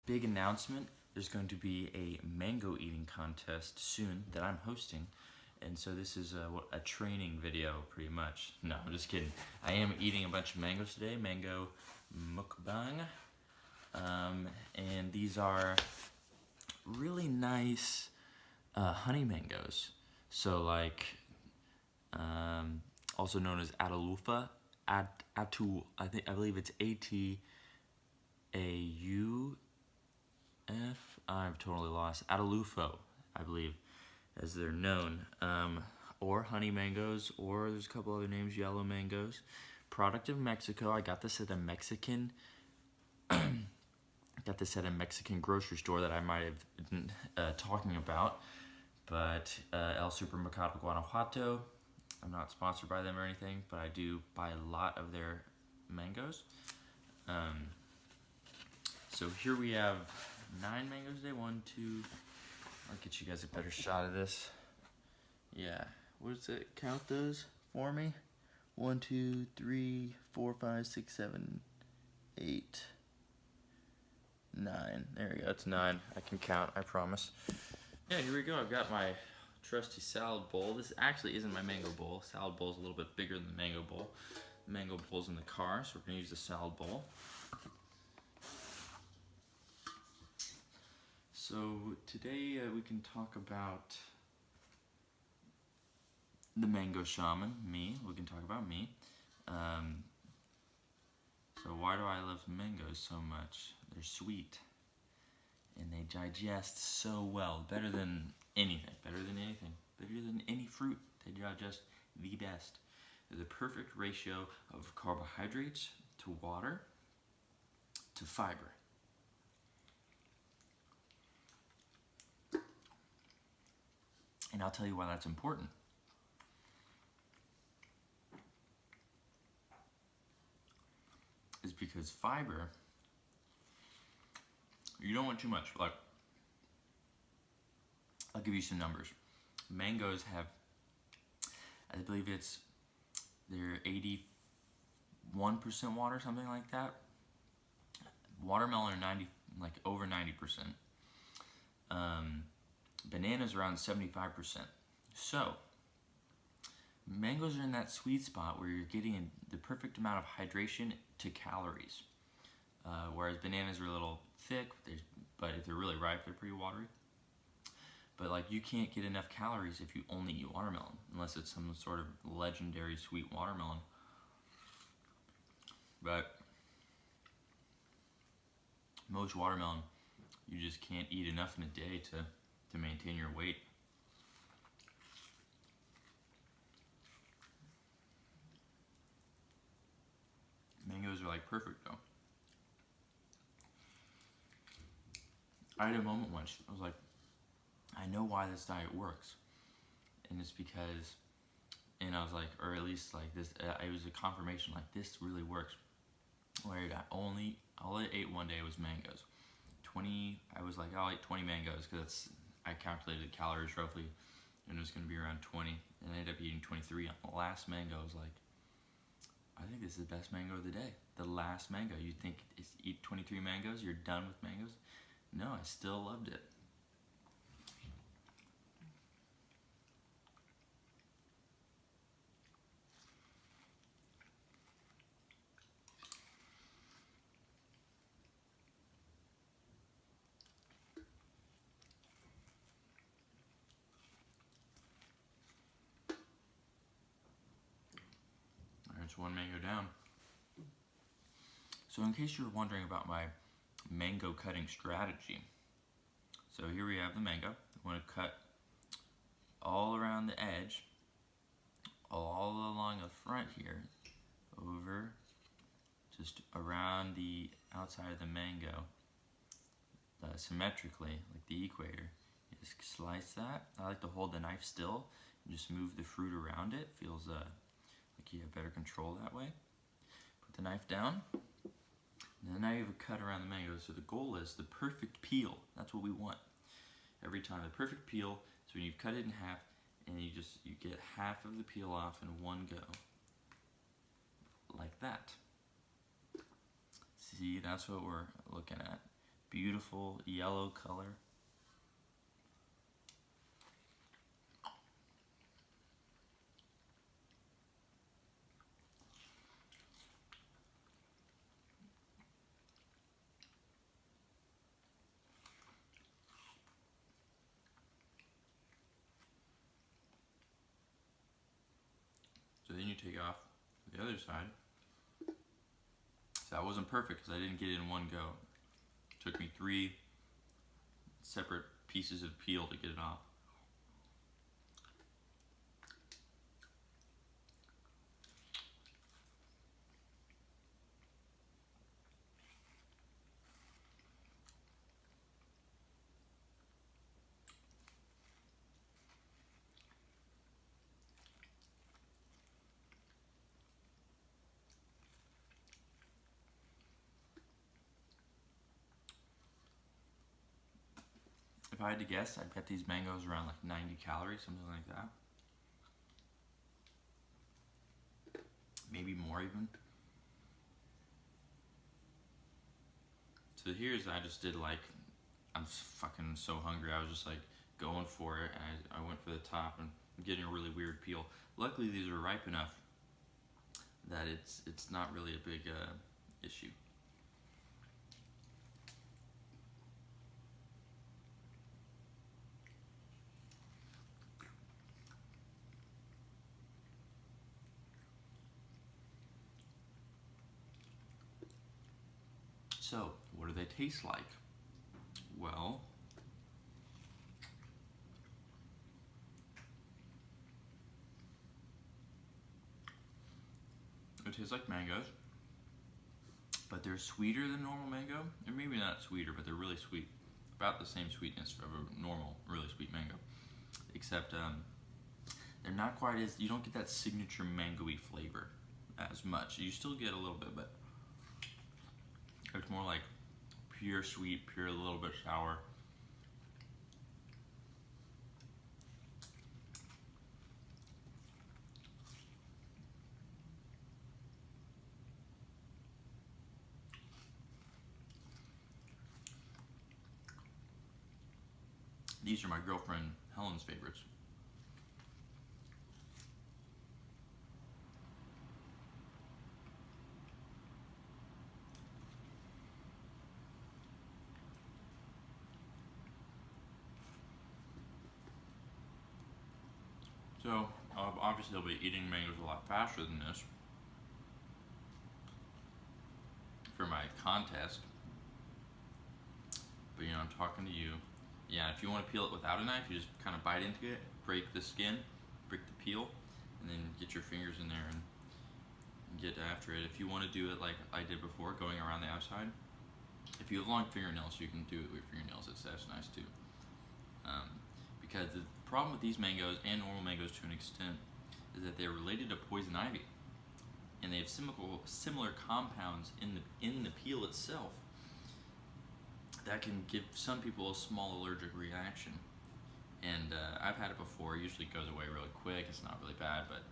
big announcement. There's going to be a mango eating contest soon that I'm hosting. And so this is a training video, pretty much. No, I'm just kidding. I am eating a bunch of mangoes today, mango mukbang. And these are really nice honey mangoes. So like, also known as Atalufa, I believe it's A-T-A-U-F. I'm totally lost. Atalufo, I believe, as they're known. Or honey mangoes, or there's a couple other names, yellow mangoes. Product of Mexico. I got this at a Mexican grocery store that I might have been talking about, but El Supermercado Guanajuato. I'm not sponsored by them or anything, but I do buy a lot of their mangoes. So here we have 9 mangoes today. 1, 2. I'll get you guys a better shot of this. Yeah, what does it count those for me? 1, 2, 3, 4, 5, 6, 7, 8, 9. There we go. It's 9. I can count. I promise. Yeah, here we go. I've got my trusty salad bowl. This actually isn't my mango bowl. Salad bowl is a little bit bigger than the mango bowl. The mango bowl's in the car, so we're gonna use the salad bowl. So today we can talk about the mango shaman, me. We can talk about me. So why do I love mangoes so much? They're sweet, and they digest so well, better than anything, better than any fruit. They digest the best. They're the perfect ratio of carbohydrates to water to fiber. And I'll tell you why that's important. Is because fiber, you don't want too much. Like, I'll give you some numbers. Mangoes have, I believe they're 81% water, something like that. Watermelon are over 90%. Bananas around 75%. So, mangoes are in that sweet spot where you're getting the perfect amount of hydration to calories. Whereas bananas are a little thick, but if they're really ripe, they're pretty watery. But like, you can't get enough calories if you only eat watermelon, unless it's some sort of legendary sweet watermelon. But most watermelon, you just can't eat enough in a day to maintain your weight. Mangoes are like perfect though. I had a moment once, I was like, I know why this diet works. And it's because, and I was like, or at least like this, it was a confirmation, like this really works. Where all I ate one day was mangoes. I was like, I'll eat 20 mangoes, because I calculated calories roughly, and it was gonna be around 20, and I ended up eating 23. On the last mango, I was like, I think this is the best mango of the day. The last mango. You think eat 23 mangoes, you're done with mangoes? No, I still loved it. There's one mango down. So in case you're wondering about my mango cutting strategy, so here we have the mango. I want to cut all around the edge, all along the front here, over just around the outside of the mango, symmetrically, like the equator. You just slice that. I like to hold the knife still and just move the fruit around it. Feels like you have better control that way. Put the knife down. And then now you have a cut around the mango. So the goal is the perfect peel. That's what we want. Every time, the perfect peel. So when you've cut it in half, and you get half of the peel off in one go. Like that. See, that's what we're looking at. beautiful yellow color. So then you take off the other side. So that wasn't perfect because I didn't get it in one go. It took me 3 separate pieces of peel to get it off. If I had to guess, I'd bet these mangoes around like 90 calories, something like that. Maybe more even. So here's, I just did like, I'm fucking so hungry, I was just like going for it, and I went for the top, and I'm getting a really weird peel. Luckily these are ripe enough that it's not really a big issue. So, what do they taste like? Well, it tastes like mangoes, but they're sweeter than normal mango. Or maybe not sweeter, but they're really sweet. About the same sweetness of a normal, really sweet mango. Except they're not quite as, you don't get that signature mango-y flavor as much. You still get a little bit, but it's more like pure sweet, pure, a little bit sour. These are my girlfriend Helen's favorites. So, obviously I'll be eating mangoes a lot faster than this for my contest. But you know, I'm talking to you. Yeah, if you want to peel it without a knife, you just kind of bite into it, break the skin, break the peel, and then get your fingers in there and get after it. If you want to do it like I did before, going around the outside, if you have long fingernails, you can do it with your fingernails. That's nice too. Because the problem with these mangoes and normal mangoes to an extent is that they're related to poison ivy, and they have similar compounds in the peel itself that can give some people a small allergic reaction. And I've had it before. It usually goes away really quick. It's not really bad, but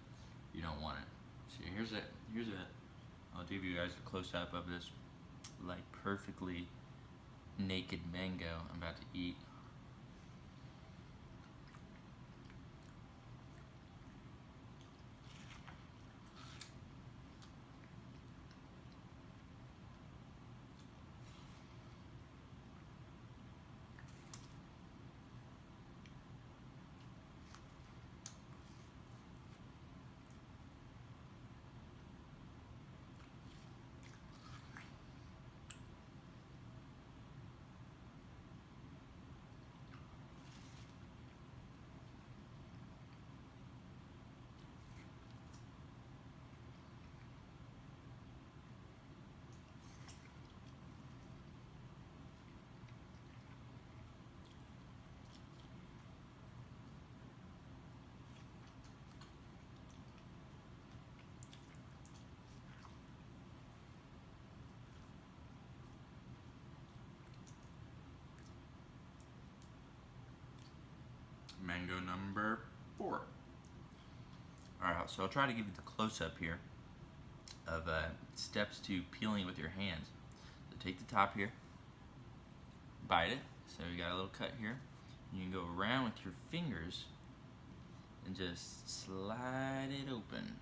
you don't want it. So here's it. I'll give you guys a close-up of this like perfectly naked mango I'm about to eat. Mango number 4. Alright, so I'll try to give you the close-up here of steps to peeling with your hands. So take the top here, bite it. So you got a little cut here. You can go around with your fingers and just slide it open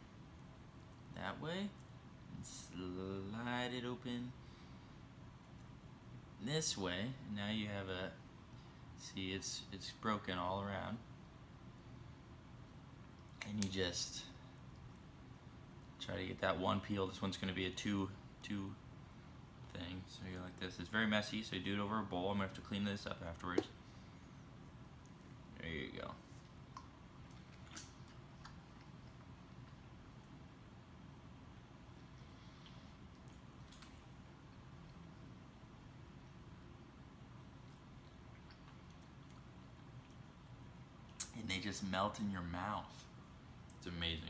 that way, and slide it open this way. And now you have a, see, it's broken all around, and you just try to get that one peel. This one's going to be a two thing. So you go like this. It's very messy, so you do it over a bowl. I'm gonna have to clean this up afterwards. There you go. And they just melt in your mouth. It's amazing.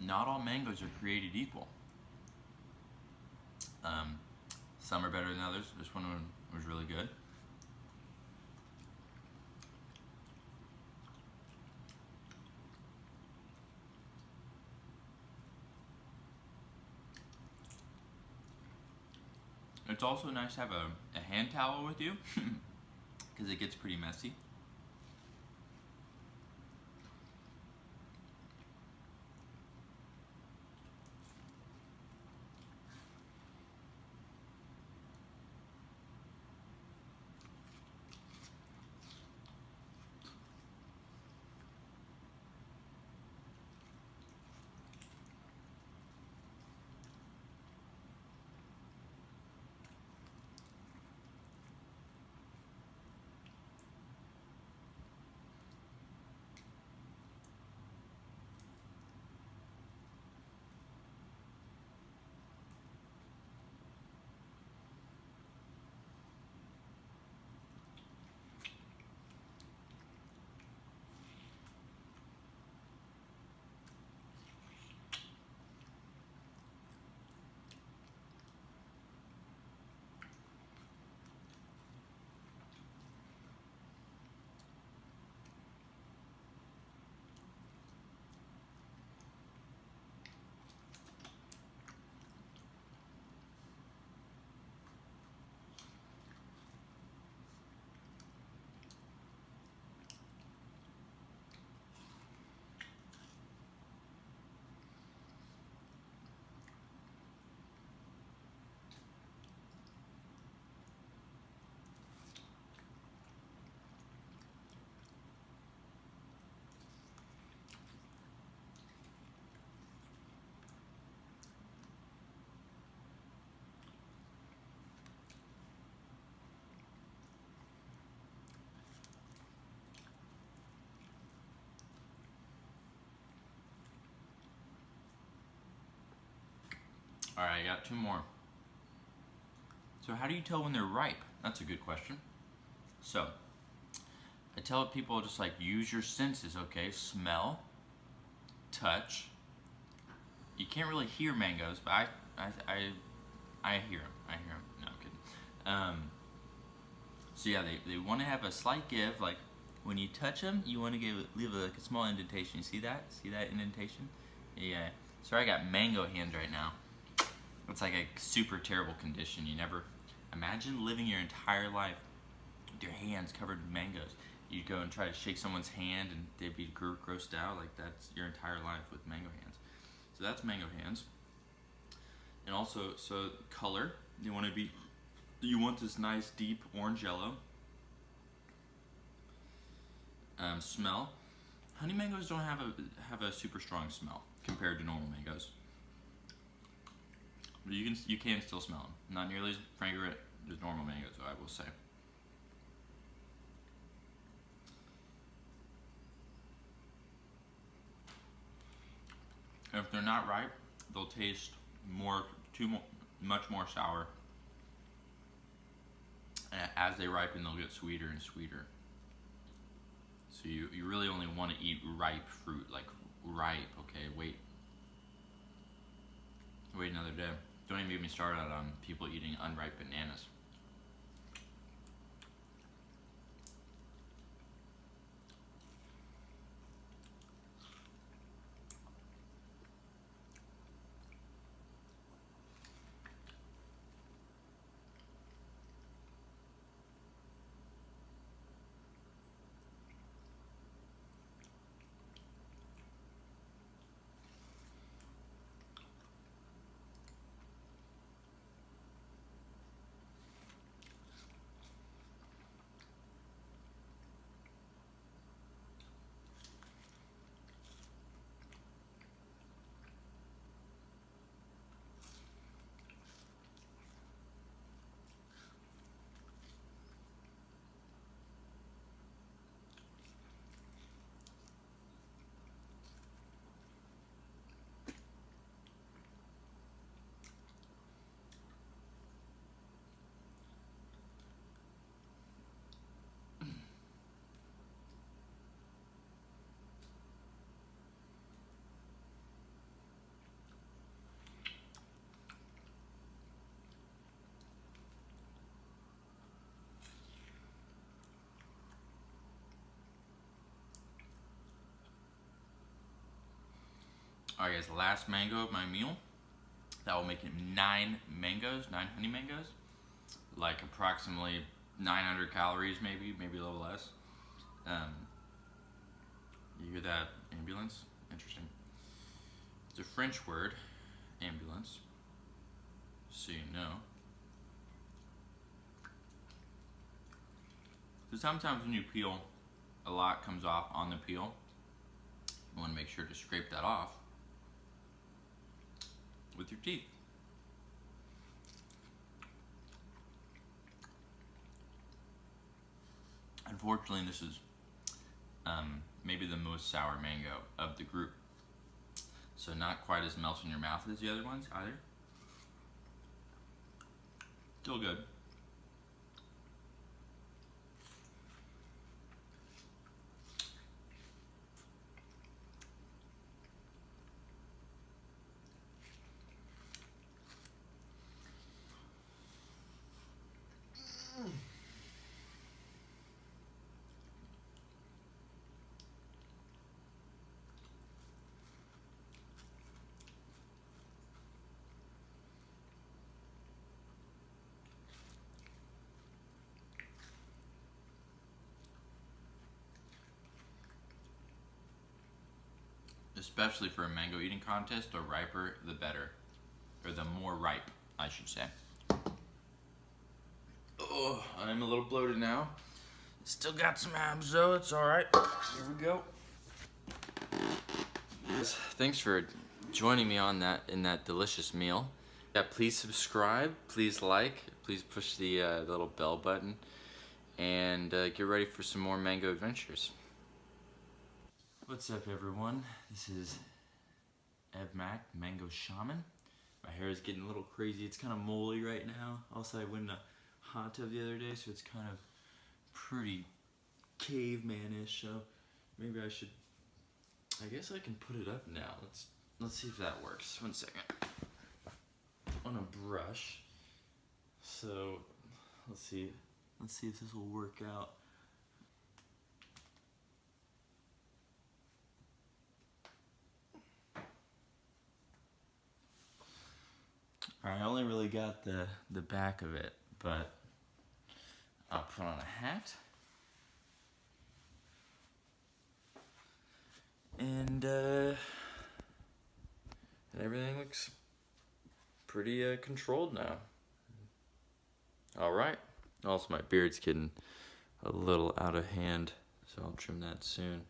Not all mangoes are created equal. Some are better than others. This one was really good. It's also nice to have a hand towel with you because it gets pretty messy. All right, I got two more. So how do you tell when they're ripe? That's a good question. So I tell people just like use your senses, okay? Smell, touch. You can't really hear mangoes, but I hear them. I hear them. No, I'm kidding. So yeah, they want to have a slight give. Like when you touch them, you want to leave like a small indentation. You see that? See that indentation? Yeah. So I got mango hands right now. It's like a super terrible condition. You never imagine living your entire life with your hands covered in mangoes. you go and try to shake someone's hand and they'd be grossed out. Like that's your entire life with mango hands. So that's mango hands. And also, so color, you want this nice deep orange yellow. Smell, honey mangoes don't have a super strong smell compared to normal mangoes. But you can still smell them. Not nearly as fragrant as normal mangoes, I will say. If they're not ripe, they'll taste much more sour. And as they ripen, they'll get sweeter and sweeter. So you really only want to eat ripe fruit, like ripe. Okay, wait another day. Don't even get me started on people eating unripe bananas. Alright guys, last mango of my meal. That will make it 9 mangoes, 9 honey mangoes. Like approximately 900 calories maybe a little less. You hear that? Ambulance? Interesting. It's a French word, ambulance, so you know. So sometimes when you peel, a lot comes off on the peel. You want to make sure to scrape that off with your teeth. Unfortunately, this is maybe the most sour mango of the group. So not quite as melts in your mouth as the other ones either. Still good. Especially for a mango eating contest, the riper the better. Or the more ripe, I should say. Oh, I'm a little bloated now. Still got some abs though, it's alright. Here we go. Thanks for joining me on that that delicious meal. Yeah, please subscribe, please like, please push the little bell button, and get ready for some more mango adventures. What's up everyone? This is Mac, Mango Shaman. My hair is getting a little crazy. It's kind of moldy right now. Also, I went in a hot tub the other day, so it's kind of pretty caveman-ish. So maybe I guess I can put it up now. Let's see if that works. 1 second. On a brush. So let's see if this will work out. I only really got the back of it, but I'll put on a hat. And everything looks pretty controlled now. Alright. Also, my beard's getting a little out of hand, so I'll trim that soon.